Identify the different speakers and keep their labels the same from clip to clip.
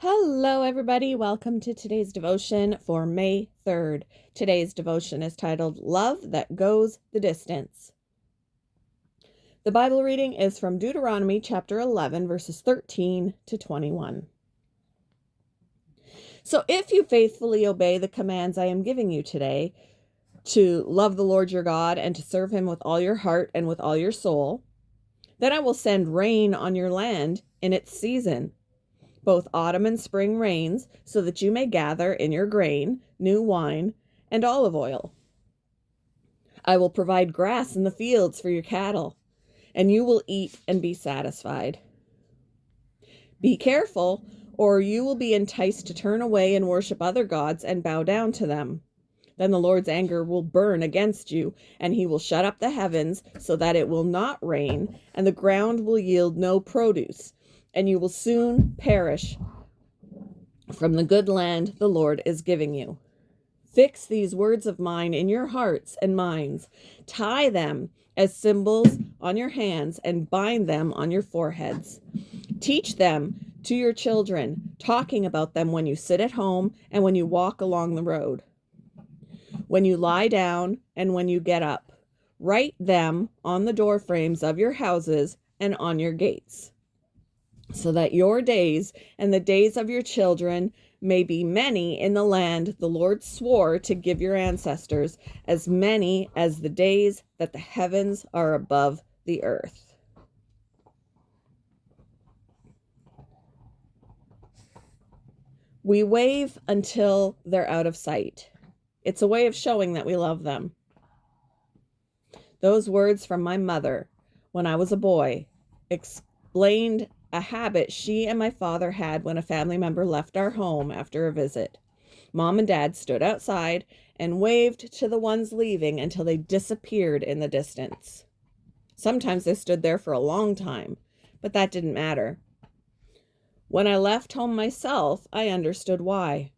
Speaker 1: Hello, everybody. Welcome to today's devotion for May 3rd. Today's devotion is titled Love That Goes the Distance. The Bible reading is from Deuteronomy chapter 11, verses 13 to 21. So if you faithfully obey the commands I am giving you today, to love the Lord your God and to serve him with all your heart and with all your soul, then I will send rain on your land in its season, both autumn and spring rains, so that you may gather in your grain, new wine, and olive oil. I will provide grass in the fields for your cattle, and you will eat and be satisfied. Be careful, or you will be enticed to turn away and worship other gods and bow down to them. Then the Lord's anger will burn against you, and he will shut up the heavens so that it will not rain, and the ground will yield no produce, and you will soon perish from the good land the Lord is giving you. Fix these words of mine in your hearts and minds. Tie them as symbols on your hands and bind them on your foreheads. Teach them to your children, talking about them when you sit at home and when you walk along the road, when you lie down and when you get up. Write them on the door frames of your houses and on your gates, so that your days and the days of your children may be many in the land the Lord swore to give your ancestors, as many as the days that the heavens are above the earth. We wave until they're out of sight. It's a way of showing that we love them. Those words from my mother when I was a boy explained a habit she and my father had when a family member left our home after a visit. Mom and Dad stood outside and waved to the ones leaving until they disappeared in the distance. Sometimes they stood there for a long time, but that didn't matter. When I left home myself, I understood why.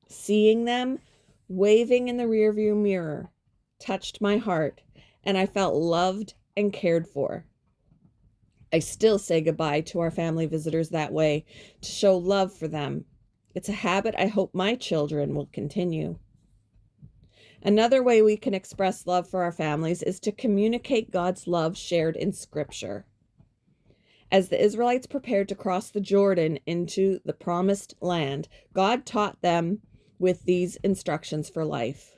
Speaker 1: Seeing them waving in the rearview mirror touched my heart, and I felt loved and cared for. I still say goodbye to our family visitors that way to show love for them. It's a habit I hope my children will continue. Another way we can express love for our families is to communicate God's love shared in Scripture. As the Israelites prepared to cross the Jordan into the promised land, God taught them with these instructions for life.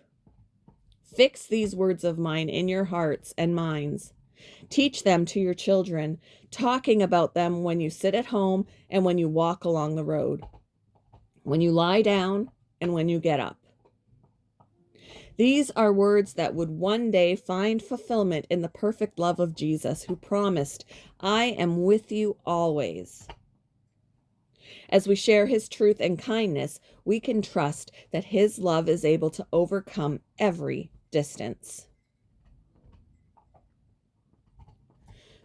Speaker 1: Fix these words of mine in your hearts and minds. Teach them to your children, talking about them when you sit at home and when you walk along the road, when you lie down and when you get up. These are words that would one day find fulfillment in the perfect love of Jesus, who promised, I am with you always. As we share his truth and kindness, we can trust that his love is able to overcome every distance.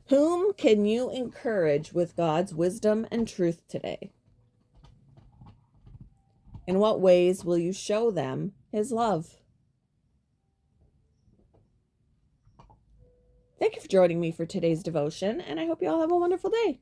Speaker 1: Whom can you encourage with God's wisdom and truth today? In what ways will you show them his love? Thank you for joining me for today's devotion, and I hope you all have a wonderful day.